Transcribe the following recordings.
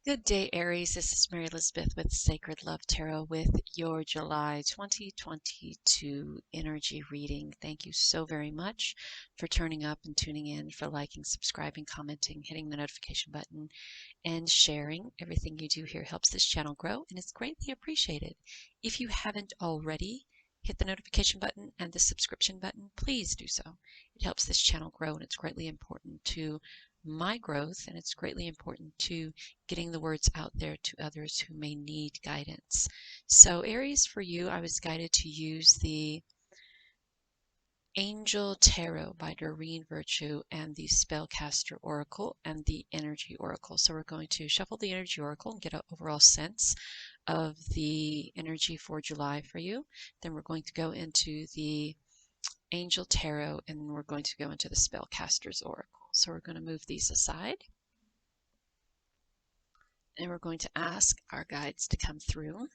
Good day, Aries. This is Mary Elizabeth with Sacred Love Tarot with your July 2022 energy reading. Thank you so very much for turning up and tuning in, for liking, subscribing, commenting, hitting the notification button, and sharing. Everything you do here helps this channel grow and is greatly appreciated. If you haven't already, hit the notification button and the subscription button. Please do so. It helps this channel grow and it's greatly important to my growth, and it's greatly important to getting the words out there to others who may need guidance. So Aries, for you, I was guided to use the Angel Tarot by Doreen Virtue and the Spellcaster Oracle and the Energy Oracle. So we're going to shuffle the Energy Oracle and get an overall sense of the energy for July for you. Then we're going to go into the Angel Tarot, and we're going to go into the Spellcaster's Oracle. So we're going to move these aside, and we're going to ask our guides to come through.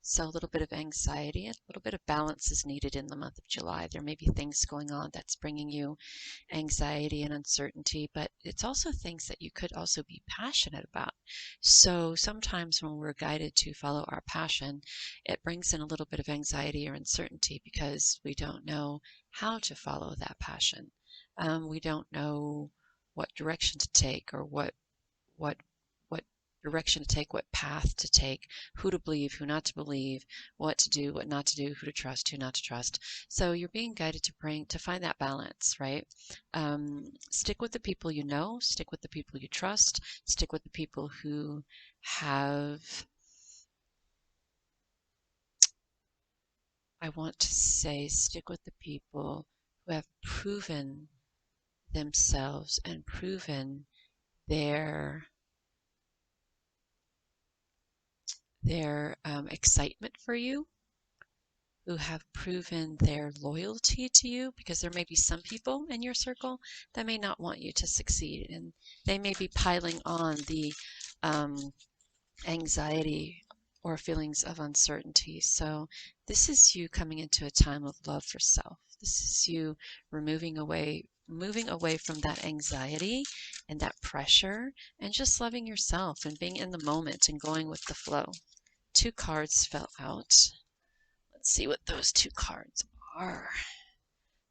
So a little bit of anxiety, a little bit of balance is needed in the month of July. There may be things going on that's bringing you anxiety and uncertainty, but it's also things that you could also be passionate about. So sometimes when we're guided to follow our passion, it brings in a little bit of anxiety or uncertainty because we don't know how to follow that passion. We don't know what direction to take, or what direction to take, what path to take, who to believe, who not to believe, what to do, what not to do, who to trust, who not to trust. So you're being guided to find that balance, right? Stick with the people you know, stick with the people you trust, stick with the people who have, I want to say, stick with the people who have proven themselves and proven their excitement for you, who have proven their loyalty to you, because there may be some people in your circle that may not want you to succeed, and they may be piling on the anxiety or feelings of uncertainty. So this is you coming into a time of love for self. This is you moving away from that anxiety and that pressure, and just loving yourself and being in the moment and going with the flow. Two cards fell out. Let's see what those two cards are.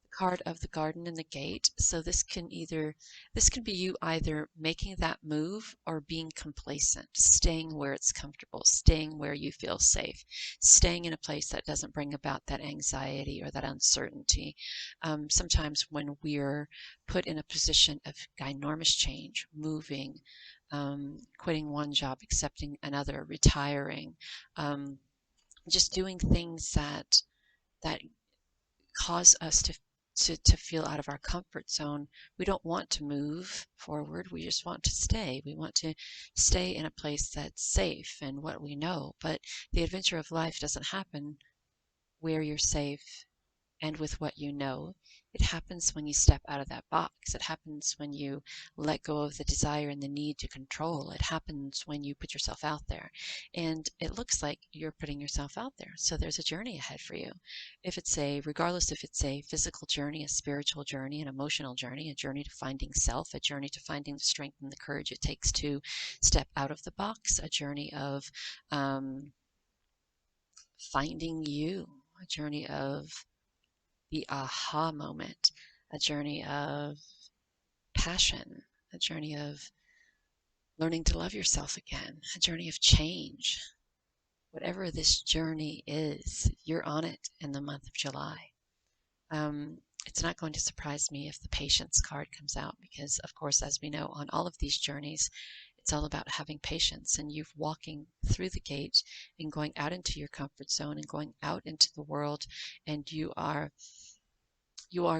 The card of the garden and the gate. So this can be you either making that move or being complacent, staying where it's comfortable, staying where you feel safe, staying in a place that doesn't bring about that anxiety or that uncertainty. Sometimes when we're put in a position of ginormous change, moving, quitting one job, accepting another, retiring, just doing things that cause us to feel out of our comfort zone. We don't want to move forward. We just want to stay. We want to stay in a place that's safe and what we know. But the adventure of life doesn't happen where you're safe and with what you know. It happens when you step out of that box. It happens when you let go of the desire and the need to control. It happens when you put yourself out there. And it looks like you're putting yourself out there. So there's a journey ahead for you. Regardless if it's a physical journey, a spiritual journey, an emotional journey, a journey to finding self, a journey to finding the strength and the courage it takes to step out of the box, a journey of finding you, a journey of the aha moment, a journey of passion, a journey of learning to love yourself again, a journey of change. Whatever this journey is, you're on it in the month of July. It's not going to surprise me if the patience card comes out, because, of course, as we know, on all of these journeys, it's all about having patience, and you walking through the gate and going out into your comfort zone and going out into the world, and you are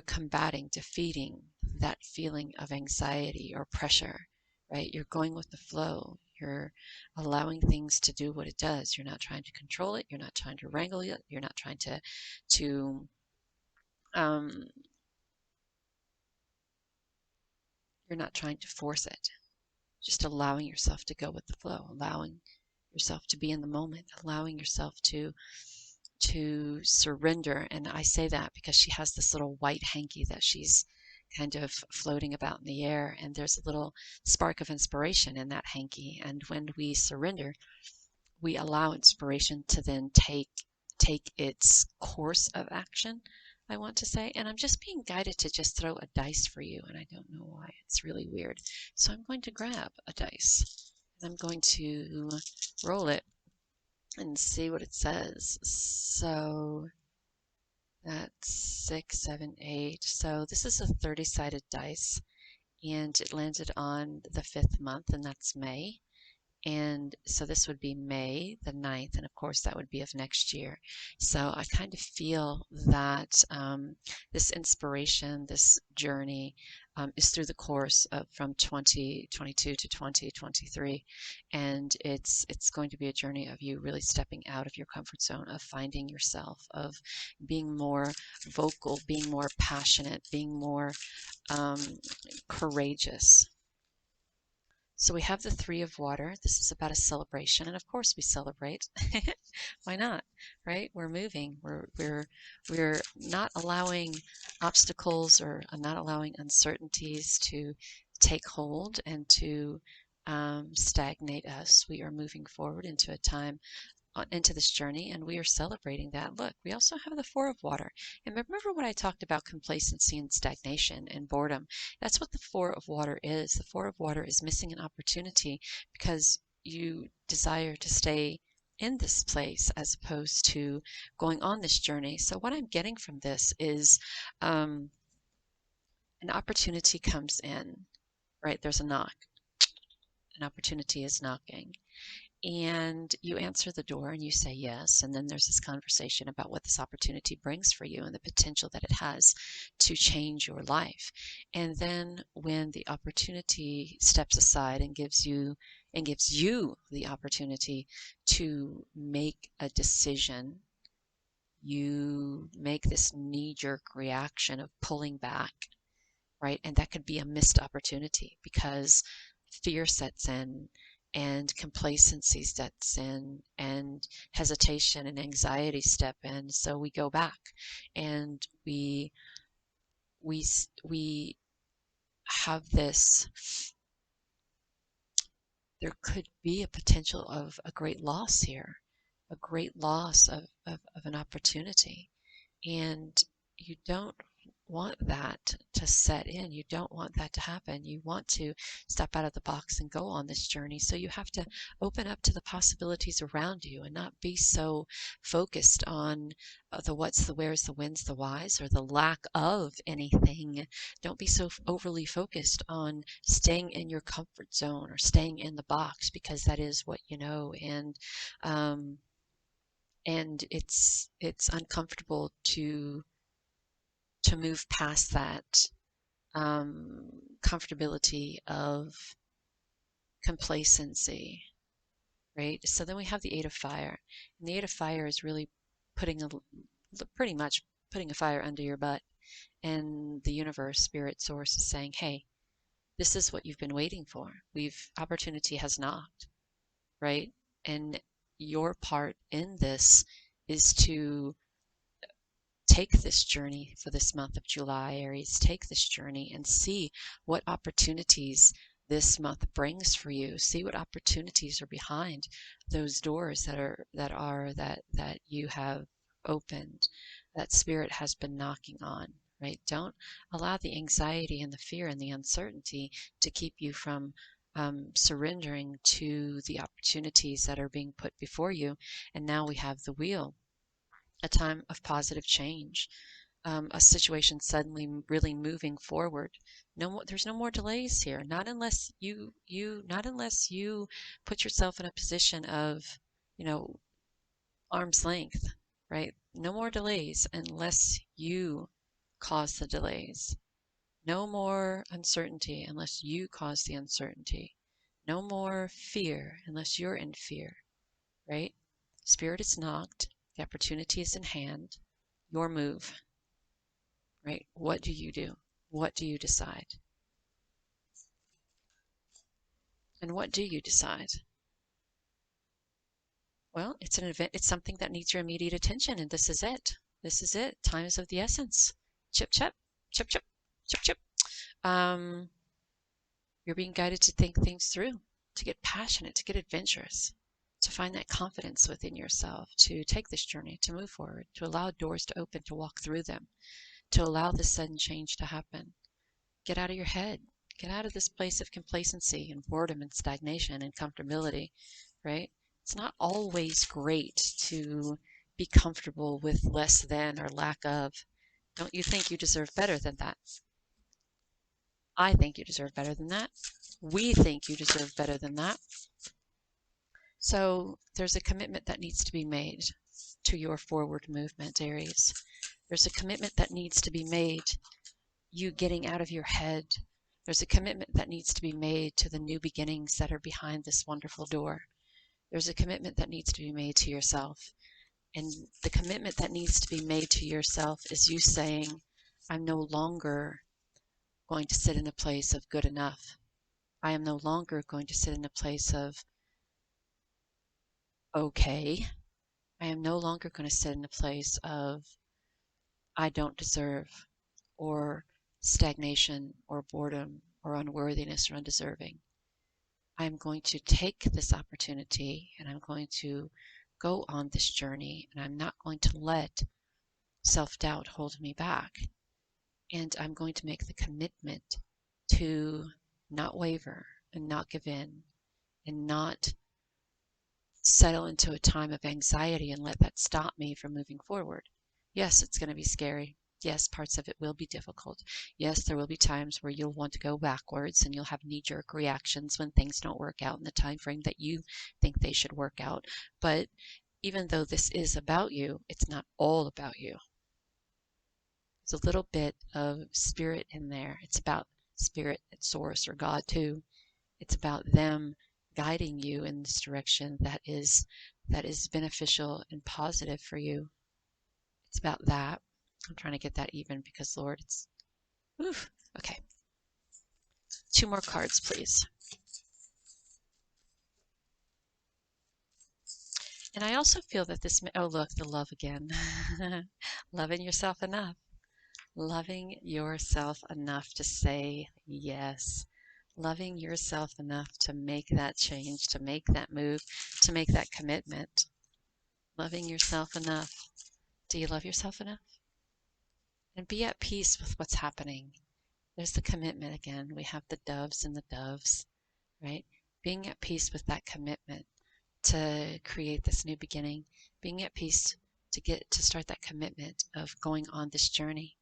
combating, defeating that feeling of anxiety or pressure, right? You're going with the flow. You're allowing things to do what it does. You're not trying to control it. You're not trying to wrangle it. You're not trying to you're not trying to force it. Just allowing yourself to go with the flow, allowing yourself to be in the moment, allowing yourself to surrender. And I say that because she has this little white hanky that she's kind of floating about in the air, and there's a little spark of inspiration in that hanky. And when we surrender, we allow inspiration to then take its course of action, I want to say. And I'm just being guided to just throw a dice for you, and I don't know why. It's really weird. So I'm going to grab a dice, and I'm going to roll it and see what it says. So that's 6, 7, 8. So this is a 30-sided dice, and it landed on the 5th month, and that's May. And so this would be May the 9th, and of course that would be of next year. So I kind of feel that this inspiration, this journey, is through the course of from 2022 to 2023, and it's going to be a journey of you really stepping out of your comfort zone, of finding yourself, of being more vocal, being more passionate, being more courageous. So we have the 3 of water. This is about a celebration, and of course we celebrate. Why not, right? We're moving. We're not allowing obstacles or not allowing uncertainties to take hold and to stagnate us. We are moving forward into a time, into this journey, and we are celebrating that. Look, we also have the 4 of water. And remember what I talked about complacency and stagnation and boredom. That's what the 4 of water is. The 4 of water is missing an opportunity because you desire to stay in this place as opposed to going on this journey. So what I'm getting from this is an opportunity comes in, right? There's a knock. An opportunity is knocking. And you answer the door and you say yes, and then there's this conversation about what this opportunity brings for you and the potential that it has to change your life. And then when the opportunity steps aside and gives you the opportunity to make a decision, you make this knee-jerk reaction of pulling back, right? And that could be a missed opportunity because fear sets in, and complacency sets in, and hesitation and anxiety step in. So we go back, and we have this. There could be a potential of a great loss here, a great loss of an opportunity, and you don't want that to set in. You don't want that to happen. You want to step out of the box and go on this journey. So you have to open up to the possibilities around you and not be so focused on the what's, the where's, the when's, the why's, or the lack of anything. Don't be so overly focused on staying in your comfort zone or staying in the box, because that is what you know. And it's uncomfortable to move past that comfortability of complacency, right? So then we have the 8 of fire, and the 8 of fire is really pretty much putting a fire under your butt, and the universe, spirit, source is saying, hey, this is what you've been waiting for. Opportunity has knocked, right? And your part in this is to take this journey for this month of July, Aries. Take this journey and see what opportunities this month brings for you. See what opportunities are behind those doors that you have opened, that spirit has been knocking on, right? Don't allow the anxiety and the fear and the uncertainty to keep you from surrendering to the opportunities that are being put before you. And now we have the wheel. A time of positive change, a situation suddenly really moving forward. There's no more delays here. Not unless you put yourself in a position of, arm's length, right? No more delays unless you cause the delays. No more uncertainty unless you cause the uncertainty. No more fear unless you're in fear, right? Spirit is knocked. The opportunity is in hand. Your move, right? What do you do? What do you decide? And what do you decide? Well, it's an event. It's something that needs your immediate attention, and this is it. This is it. Time is of the essence. Chip, chip, chip, chip, chip, chip. Um, you're being guided to think things through, to get passionate, to get adventurous, to find that confidence within yourself, to take this journey, to move forward, to allow doors to open, to walk through them, to allow this sudden change to happen. Get out of your head. Get out of this place of complacency and boredom and stagnation and comfortability, right? It's not always great to be comfortable with less than or lack of. Don't you think you deserve better than that? I think you deserve better than that. We think you deserve better than that. So there's a commitment that needs to be made to your forward movement, Aries. There's a commitment that needs to be made, you getting out of your head. There's a commitment that needs to be made to the new beginnings that are behind this wonderful door. There's a commitment that needs to be made to yourself. And the commitment that needs to be made to yourself is you saying, I'm no longer going to sit in a place of good enough. I am no longer going to sit in a place of okay. I am no longer going to sit in a place of I don't deserve, or stagnation, or boredom, or unworthiness, or undeserving. I'm going to take this opportunity and I'm going to go on this journey, and I'm not going to let self-doubt hold me back. And I'm going to make the commitment to not waver and not give in and not settle into a time of anxiety and let that stop me from moving forward. Yes, it's going to be scary. Yes, parts of it will be difficult. Yes, there will be times where you'll want to go backwards and you'll have knee-jerk reactions when things don't work out in the time frame that you think they should work out. But even though this is about you, it's not all about you. There's a little bit of spirit in there. It's about spirit and source or God too. It's about them guiding you in this direction that is beneficial and positive for you. It's about that. I'm trying to get that even because, Lord, it's oof. Okay. 2 more cards, please. And I also feel that this, oh, look, the love again. Loving yourself enough. Loving yourself enough to say yes. Loving yourself enough to make that change, to make that move, to make that commitment. Loving yourself enough. Do you love yourself enough? And be at peace with what's happening. There's the commitment again. We have the doves and the doves, right? Being at peace with that commitment to create this new beginning, being at peace to start that commitment of going on this journey,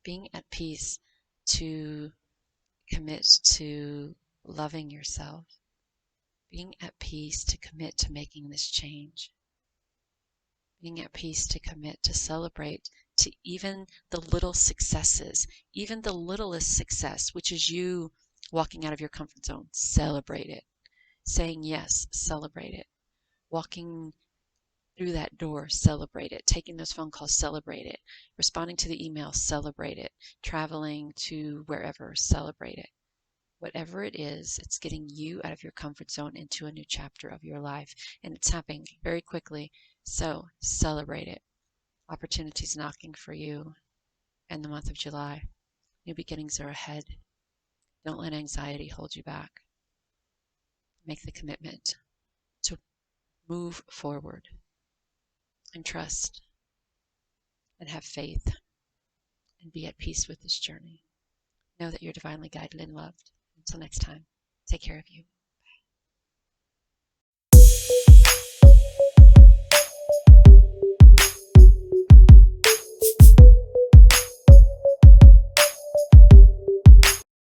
being at peace to commit to loving yourself, being at peace to commit to making this change, being at peace to commit to celebrate to even the little successes, even the littlest success, which is you walking out of your comfort zone. Celebrate it. Saying yes, celebrate it. Walking through that door, celebrate it. Taking those phone calls, celebrate it. Responding to the email, celebrate it. Traveling to wherever, celebrate it. Whatever it is, it's getting you out of your comfort zone into a new chapter of your life. And it's happening very quickly. So celebrate it. Opportunities knocking for you in the month of July. New beginnings are ahead. Don't let anxiety hold you back. Make the commitment to move forward and trust and have faith and be at peace with this journey. Know that you're divinely guided and loved. Until next time, take care of you.